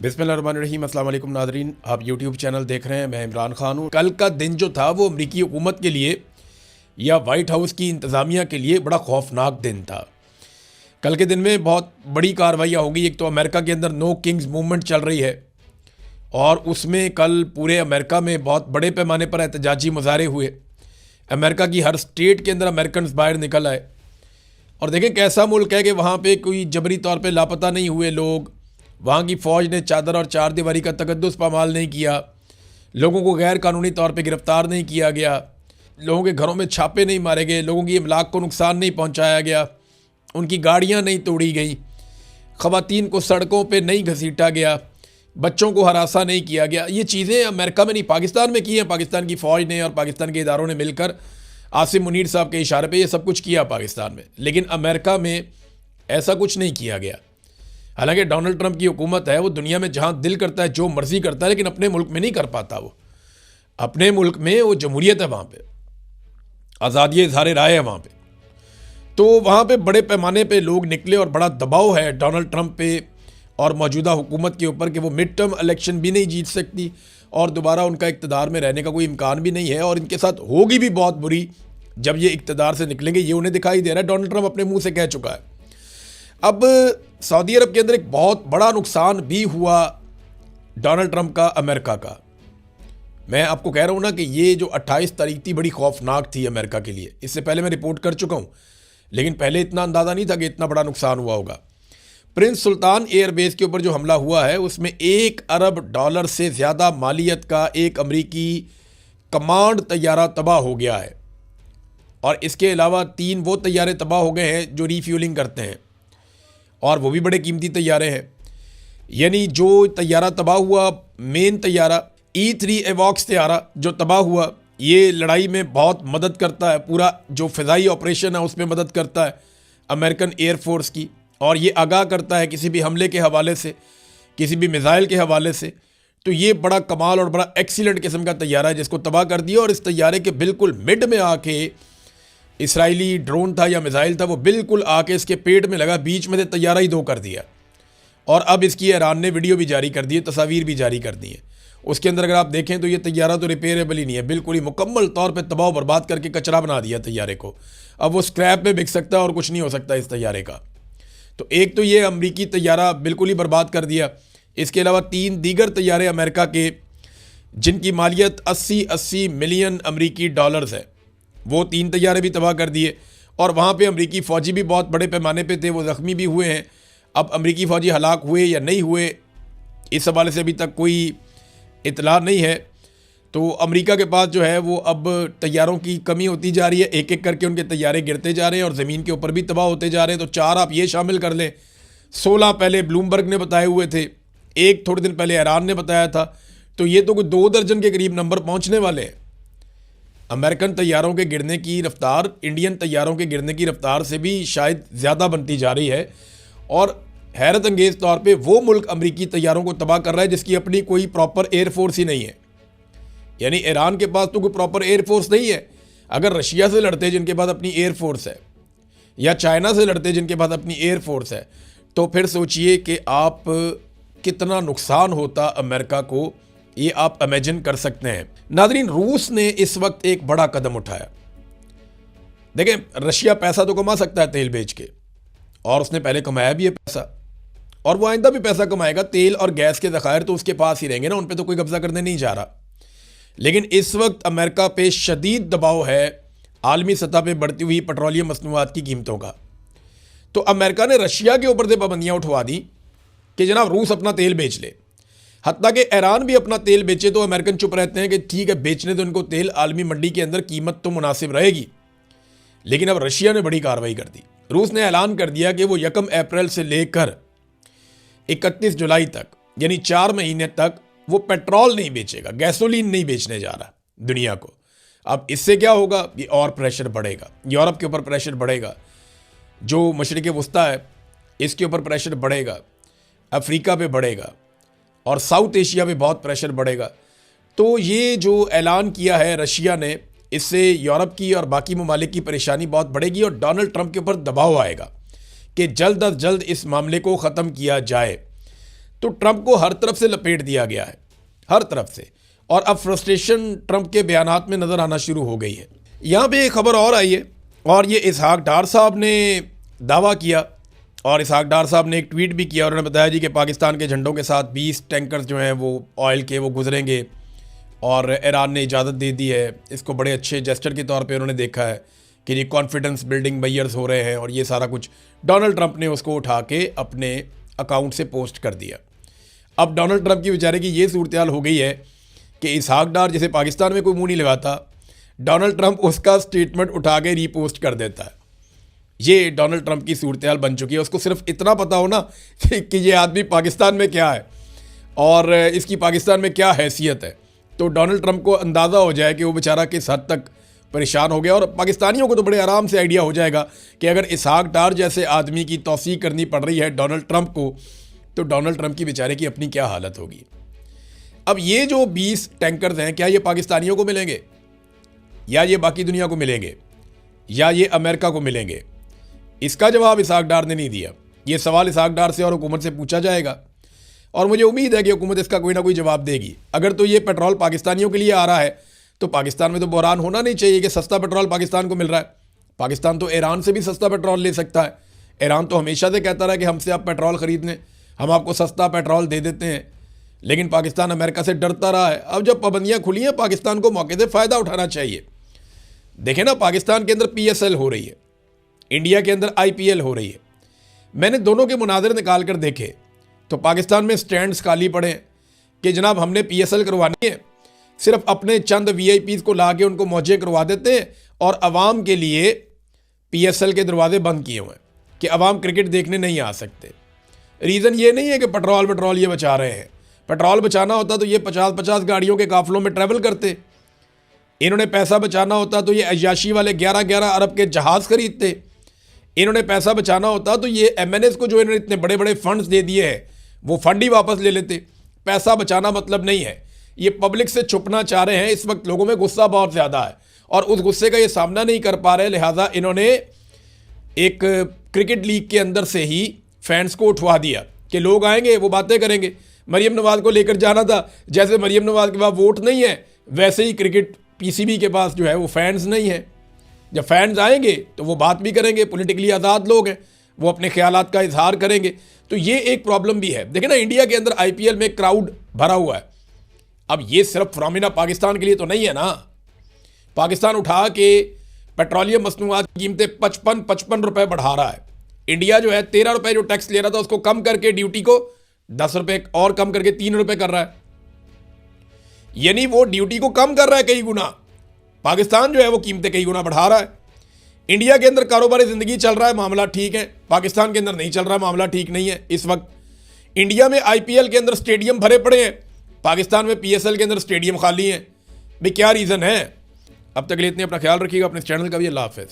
बिस्मिल्लाहिर्रहमानिर्रहीम। अस्सलाम वालेकुम नाज़रीन, आप यूट्यूब चैनल देख रहे हैं। मैं इमरान खान हूँ। कल का दिन जो था वो अमरीकी हुकूमत के लिए या वाइट हाउस की इंतज़ामिया के लिए बड़ा खौफनाक दिन था। कल के दिन में बहुत बड़ी कार्रवाइयाँ होगी। एक तो अमेरिका के अंदर नो किंग्स मूवमेंट चल रही है और उसमें कल पूरे अमेरिका में बहुत बड़े पैमाने पर एहतजाजी मुजाहरे हुए। अमेरिका की हर स्टेट के अंदर अमेरिकन बाहर निकल आए और देखें कैसा मुल्क है कि वहाँ पे कोई जबरी तौर पे लापता नहीं हुए लोग। वहाँ की फ़ौज ने चादर और चार दीवारी का तकद्दुस पामाल नहीं किया, लोगों को गैर कानूनी तौर पे गिरफ़्तार नहीं किया गया, लोगों के घरों में छापे नहीं मारे गए, लोगों की इमलाक को नुकसान नहीं पहुँचाया गया, उनकी गाड़ियाँ नहीं तोड़ी गई, ख़वातीन को सड़कों पर नहीं घसीटा गया, बच्चों को हरासा नहीं किया गया। ये चीज़ें अमेरिका में नहीं पाकिस्तान में की हैं। पाकिस्तान की फ़ौज ने और पाकिस्तान के इदारों ने मिलकर आसिम मुनीर साहब के इशारे पे ये सब कुछ किया पाकिस्तान में, लेकिन अमेरिका में ऐसा कुछ नहीं किया गया। हालांकि डोनाल्ड ट्रंप की हुकूमत है, वो दुनिया में जहाँ दिल करता है जो मर्ज़ी करता है, लेकिन अपने मुल्क में नहीं कर पाता। वो अपने मुल्क में वो जमहूरियत है, वहाँ पे आज़ादी इज़हार राय है वहाँ पे। तो वहाँ पे बड़े पैमाने पे लोग निकले और बड़ा दबाव है डोनाल्ड ट्रंप पे और मौजूदा हुकूमत के ऊपर कि वो मिड टर्म इलेक्शन भी नहीं जीत सकती और दोबारा उनका इक़्तिदार में रहने का कोई इम्कान भी नहीं है, और इनके साथ होगी भी बहुत बुरी जब ये इक़्तिदार से निकलेंगे। ये उन्हें दिखाई दे रहा है, डोनाल्ड ट्रंप अपने मुंह से कह चुका है। अब सऊदी अरब के अंदर एक बहुत बड़ा नुकसान भी हुआ डोनाल्ड ट्रंप का, अमेरिका का। मैं आपको कह रहा हूँ ना कि ये जो 28 तारीख थी बड़ी खौफनाक थी अमेरिका के लिए। इससे पहले मैं रिपोर्ट कर चुका हूँ, लेकिन पहले इतना अंदाज़ा नहीं था कि इतना बड़ा नुकसान हुआ होगा। प्रिंस सुल्तान एयरबेस के ऊपर जो हमला हुआ है उसमें $1 अरब से ज़्यादा मालियत का एक अमरीकी कमांड तैयारा तबाह हो गया है, और इसके अलावा 3 वो तैयारे तबाह हो गए हैं जो रीफ्यूलिंग करते हैं, और वो भी बड़े कीमती तैयारे हैं। यानी जो तैयारा तबाह हुआ, मेन तैयारा E3 एवॉक्स तैयारा जो तबाह हुआ, ये लड़ाई में बहुत मदद करता है, पूरा जो फ़िज़ाई ऑपरेशन है उसमें मदद करता है अमेरिकन एयरफोर्स की, और ये आगाह करता है किसी भी हमले के हवाले से, किसी भी मिसाइल के हवाले से। तो ये बड़ा कमाल और बड़ा एक्सीलेंट किस्म का तैयारा है जिसको तबाह कर दिया। और इस तैयारे के बिल्कुल मिड में आके इसराइली ड्रोन था या मिसाइल था, वो बिल्कुल आके इसके पेट में लगा, बीच में से तैयारा ही दो कर दिया। और अब इसकी ईरान ने वीडियो भी जारी कर दी है, तस्वीर भी जारी कर दी है। उसके अंदर अगर आप देखें तो ये तैयारा तो रिपेयरेबल ही नहीं है, बिल्कुल ही मुकम्मल तौर पे तबाह बर्बाद करके कचरा बना दिया तैयारे को। अब वो स्क्रैप में बिक सकता है और कुछ नहीं हो सकता इस तैयारे का। तो एक तो ये अमरीकी तैयारा बिल्कुल ही बर्बाद कर दिया। इसके अलावा 3 दीगर तैयारे अमेरिका के जिनकी मालियत 80 मिलियन अमरीकी डॉलर्स है, वो 3 तैयारे भी तबाह कर दिए। और वहाँ पे अमरीकी फ़ौजी भी बहुत बड़े पैमाने पे थे, वो ज़ख्मी भी हुए हैं। अब अमरीकी फ़ौजी हलाक हुए या नहीं हुए इस हवाले से अभी तक कोई इतला नहीं है। तो अमेरिका के पास जो है वो अब तैयारों की कमी होती जा रही है, एक एक करके उनके तैयारे गिरते जा रहे हैं और ज़मीन के ऊपर भी तबाह होते जा रहे हैं। तो 4 आप ये शामिल कर लें, 16 पहले ब्लूमबर्ग ने बताए हुए थे, 1 थोड़े दिन पहले ईरान ने बताया था। तो ये तो कोई 2 दर्जन के करीब नंबर पहुँचने वाले हैं। अमेरिकन तैयारों के गिरने की रफ्तार इंडियन तैयारों के गिरने की रफ्तार से भी शायद ज़्यादा बनती जा रही है, और हैरत अंगेज़ तौर पे वो मुल्क अमरीकी तैयारों को तबाह कर रहा है जिसकी अपनी कोई प्रॉपर एयरफोर्स ही नहीं है। यानी ईरान के पास तो कोई प्रॉपर एयरफोर्स नहीं है। अगर रशिया से लड़ते जिनके पास अपनी एयरफोर्स है, या चाइना से लड़ते जिनके पास अपनी एयरफोर्स है, तो फिर सोचिए कि आप कितना नुकसान होता अमेरिका को, ये आप इमेजिन कर सकते हैं। नाज़रीन, रूस ने इस वक्त एक बड़ा कदम उठाया। देखें, रशिया पैसा तो कमा सकता है तेल बेच के, और उसने पहले कमाया भी है पैसा, और वो आइंदा भी पैसा कमाएगा। तेल और गैस के ज़खायर तो उसके पास ही रहेंगे ना, उन पर तो कोई कब्जा करने नहीं जा रहा। लेकिन इस वक्त अमेरिका पे शदीद दबाव है आलमी सतह पे बढ़ती हुई पेट्रोलियम मसनूआत की कीमतों का। तो अमेरिका ने रशिया के ऊपर से पाबंदियाँ उठवा दी कि जनाब रूस अपना तेल बेच ले। हत्ता कि ईरान भी अपना तेल बेचे तो अमेरिकन चुप रहते हैं कि ठीक है, बेचने तो उनको तेल, आलमी मंडी के अंदर कीमत तो मुनासिब रहेगी। लेकिन अब रशिया ने बड़ी कार्रवाई कर दी। रूस ने ऐलान कर दिया कि वो 1 अप्रैल से लेकर 31 जुलाई तक, यानी 4 महीने तक वो पेट्रोल नहीं बेचेगा, गैसोलीन नहीं बेचने जा रहा दुनिया को। अब इससे क्या होगा, ये और प्रेशर बढ़ेगा, यूरोप के ऊपर प्रेशर बढ़ेगा, जो मशरिक़ वस्ता है इसके ऊपर प्रेशर बढ़ेगा, अफ्रीका पे बढ़ेगा, और साउथ एशिया पे बहुत प्रेशर बढ़ेगा। तो ये जो ऐलान किया है रशिया ने, इससे यूरोप की और बाकी ममालिक की परेशानी बहुत बढ़ेगी और डोनाल्ड ट्रंप के ऊपर दबाव आएगा कि जल्द अज जल्द इस मामले को ख़त्म किया जाए, तो ट्रंप को हर तरफ से लपेट दिया गया है, हर तरफ से। और अब फ्रस्ट्रेशन ट्रंप के बयानात में नज़र आना शुरू हो गई है। यहाँ पे एक खबर और आई है, और ये इसहाक डार साहब ने दावा किया, और इसहाक डार साहब ने एक ट्वीट भी किया। उन्होंने बताया जी कि पाकिस्तान के झंडों के साथ 20 टैंकर्स जो हैं वो ऑयल के वो गुजरेंगे, और ईरान ने इजाज़त दे दी है। इसको बड़े अच्छे जेस्चर के तौर पे उन्होंने देखा है कि ये कॉन्फिडेंस बिल्डिंग मेजर्स हो रहे हैं, और ये सारा कुछ डोनाल्ड ट्रंप ने उसको उठा के अपने अकाउंट से पोस्ट कर दिया। अब डोनाल्ड ट्रंप की बेचारे की ये सूरत हाल हो गई है कि इसहाक डार जैसे पाकिस्तान में कोई मुंह नहीं लगाता, डोनाल्ड ट्रंप उसका स्टेटमेंट उठा के रीपोस्ट कर देता है। ये डोनाल्ड ट्रंप की सूरत हाल बन चुकी है। उसको सिर्फ इतना पता हो ना कि ये आदमी पाकिस्तान में क्या है और इसकी पाकिस्तान में क्या हैसियत है, तो डोनाल्ड ट्रंप को अंदाज़ा हो जाए कि वो बेचारा किस हद तक परेशान हो गया। और पाकिस्तानियों को तो बड़े आराम से आइडिया हो जाएगा कि अगर इसहाक डार जैसे आदमी की तौसीक करनी पड़ रही है डोनाल्ड ट्रंप को, तो डोनाल्ड ट्रंप की बेचारे की अपनी क्या हालत होगी। अब ये जो 20 टैंकर्स हैं, क्या ये पाकिस्तानियों को मिलेंगे, या ये बाकी दुनिया को मिलेंगे, या ये अमेरिका को मिलेंगे? इसका जवाब इसहाक डार ने नहीं दिया। ये सवाल इसहाक डार से और हुकूमत से पूछा जाएगा, और मुझे उम्मीद है कि हुकूमत इसका कोई ना कोई जवाब देगी। अगर तो ये पेट्रोल पाकिस्तानियों के लिए आ रहा है, तो पाकिस्तान में तो बहरान होना नहीं चाहिए कि सस्ता पेट्रोल पाकिस्तान को मिल रहा है। पाकिस्तान तो ईरान से भी सस्ता पेट्रोल ले सकता है। ईरान तो हमेशा से कहता रहा कि हमसे आप पेट्रोल ख़रीद लें, हम आपको सस्ता पेट्रोल दे देते हैं, लेकिन पाकिस्तान अमेरिका से डरता रहा है। अब जब पाबंदियाँ खुली हैं, पाकिस्तान को मौके से फ़ायदा उठाना चाहिए। देखें ना, पाकिस्तान के अंदर PSL हो रही है, इंडिया के अंदर IPL हो रही है। मैंने दोनों के मुनाज़रे निकाल कर देखे तो पाकिस्तान में स्टैंड्स खाली पड़े हैं कि जनाब हमने PSL करवानी है, सिर्फ अपने चंद VIPs को ला के उनको मौजें करवा देते हैं, और अवाम के लिए PSL के दरवाजे बंद किए हुए हैं कि अवाम क्रिकेट देखने नहीं आ सकते। रीज़न ये नहीं है कि पेट्रोल ये बचा रहे हैं। पेट्रोल बचाना होता तो ये 50-50 गाड़ियों के काफ़िलों में ट्रैवल करते। इन्होंने पैसा बचाना होता तो ये अय्याशी वाले 11-11 अरब के जहाज़ खरीदते। इन्होंने पैसा बचाना होता तो ये MNAs को जो इन्होंने इतने बड़े बड़े फंड्स दे दिए हैं, वो फंड ही वापस ले लेते। पैसा बचाना मतलब नहीं है, ये पब्लिक से छुपना चाह रहे हैं। इस वक्त लोगों में गुस्सा बहुत ज़्यादा है, और उस गुस्से का ये सामना नहीं कर पा रहे, लिहाजा इन्होंने एक क्रिकेट लीग के अंदर से ही फैंस को उठवा दिया कि लोग आएंगे, वो बातें करेंगे। मरियम नवाज को लेकर जाना था, जैसे मरियम नवाज के पास वोट नहीं है, वैसे ही क्रिकेट PCB के पास जो है वो फैंस नहीं है। जब फैंस आएंगे तो वो बात भी करेंगे, पॉलिटिकली आज़ाद लोग हैं, वो अपने ख्यालात का इजहार करेंगे। तो ये एक प्रॉब्लम भी है। देखिए ना, इंडिया के अंदर IPL में क्राउड भरा हुआ है। अब ये सिर्फ फिनोमेना पाकिस्तान के लिए तो नहीं है ना। पाकिस्तान उठा के पेट्रोलियम मसनूआत की कीमतें 55 रुपये बढ़ा रहा है। इंडिया जो है 13 रुपये जो टैक्स ले रहा था उसको कम करके ड्यूटी को 10 रुपये और कम करके 3 रुपये कर रहा है। यानी वो ड्यूटी को कम कर रहा है कई गुना। पाकिस्तान जो है वो कीमतें कई गुना बढ़ा रहा है। इंडिया के अंदर कारोबारी ज़िंदगी चल रहा है, मामला ठीक है। पाकिस्तान के अंदर नहीं चल रहा, मामला ठीक नहीं है। इस वक्त इंडिया में IPL के अंदर स्टेडियम भरे पड़े हैं, पाकिस्तान में PSL के अंदर स्टेडियम खाली हैं। भाई क्या रीज़न है? अब तक के लिए इतने, अपना ख्याल रखिएगा, अपने चैनल का भी। अल्लाह हाफ़िज़।